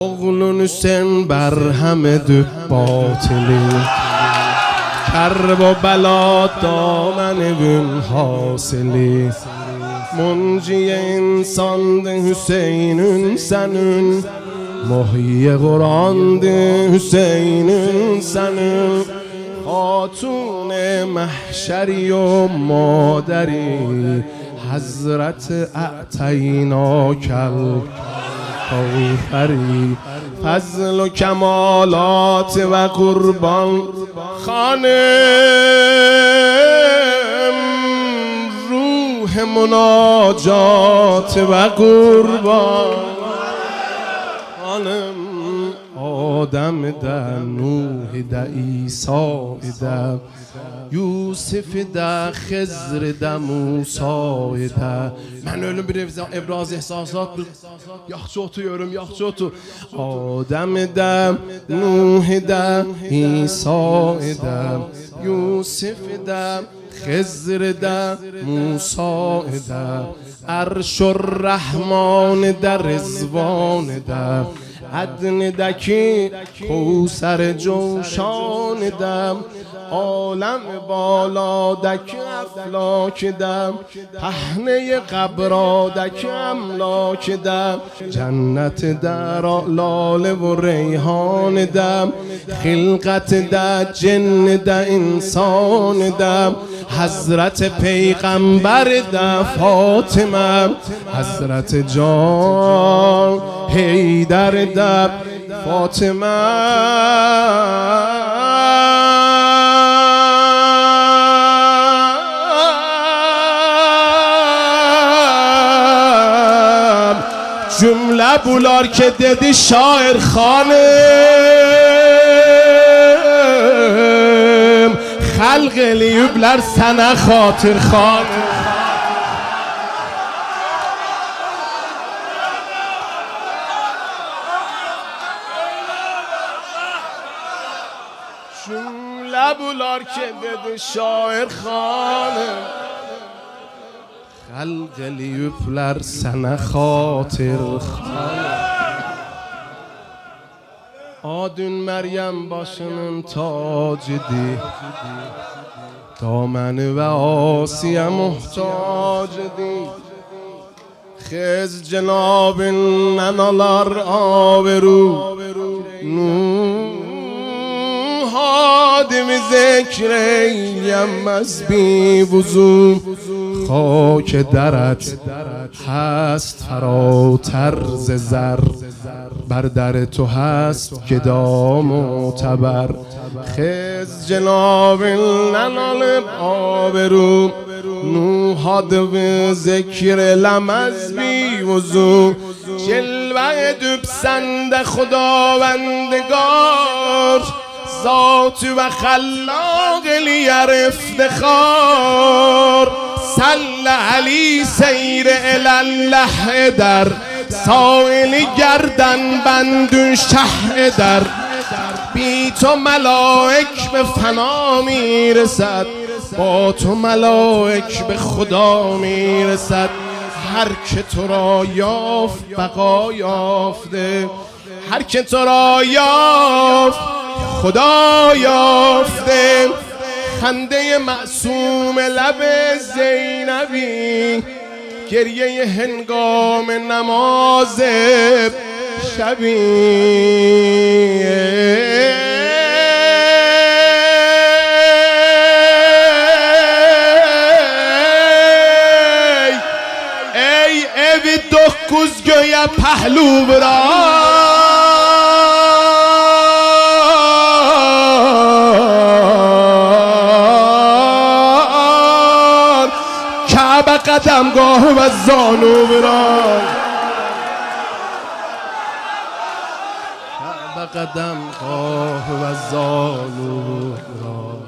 Oğlun sen berhamedü batili Kerb و بلا دامن hasili Munci insandı Hüseyin'ün senin Muhyi Kur'an'dı Hüseyin'ün senin Hatun mahşeri و مادری حضرت اعطیناکل کوثری فضل و کمالات و قربان خانم روح مناجات و قربان خانم آدم ده نوح ده عیسی ده یوسف ده خضر ده موسی ده من öyle bir ebraz ihsasat yaxşı oturuyorum yaxşı otur Adem de Nuh de İsa de Yusuf de خضر ده موسی ده عرش الرحمن ده رضوان ده عدن دکی کوثر جوشان دم عالم بالا دک افلاک دم پهنه قبرا دک املاک دم جنت در لاله و ریحان دم خلقت در جن در انسان دم حضرت پیغمبر در فاطمه حضرت جان حیدر در فاطمه جمله بولار که دیدی شاعر خانم خلق لیوبلر سنه خاطر خانم جمله بولار که دیدی شاعر خانم خلق لیوبلر سنه خاطر خانم آدون مریم باشنم تاج دی دامن و آسیه محتاج دی خز جناب ننالار آبرو هادم ذکر ایم از بی وضو خاک درت هست فراتر ز زر بر در تو هست گدا معتبر خز جناب ننال آبرو نوحاد و ذکر لم از بی وضو جلوه دوبسند خداوندگار ذات و خلاق لیر افتخار صل علی سیر الله در سائل گردن بندون شه در بی تو ملائک به فنا میرسد با تو ملائک به خدا میرسد هر که تو را یافت بقا یافته هر که تو را یافت خدا یافته خنده معصوم لب زینبی گریه هنگام نماز شبی ای evi dokuz göğe pehlu کعبه قدمگاه و زانو بران کعبه قدمگاه و زانو بران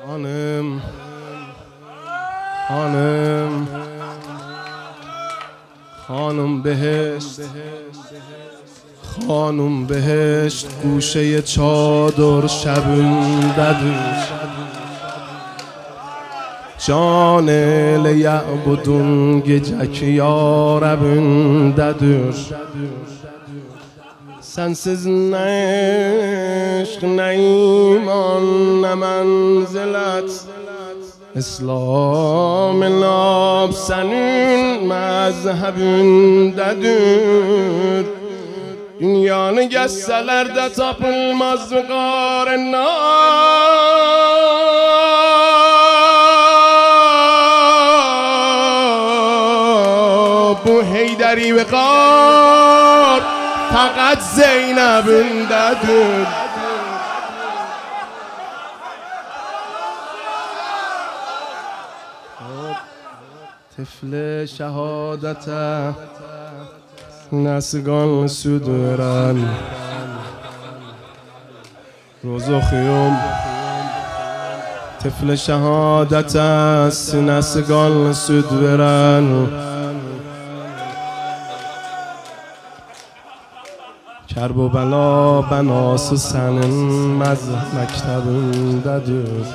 خانم خانم خانم بهشت خانم بهشت گوشه چادر شبون ددو Can elə yəbudun gecə ki ya Rəbindədir. Sensiz nə eşq, nə iman, nə mənzilət, İslam lab sənin məzhəbindədir. Dünyanı gəzsələr də tapılmaz qarına, bu Heydəri və qar faqat Zeynəbindədir. طفل شهادته نسگان سودورن روز و خیوم طفل شهادت است نسگان سودورن کرب و بلا بناس سنن مز مکتبindedir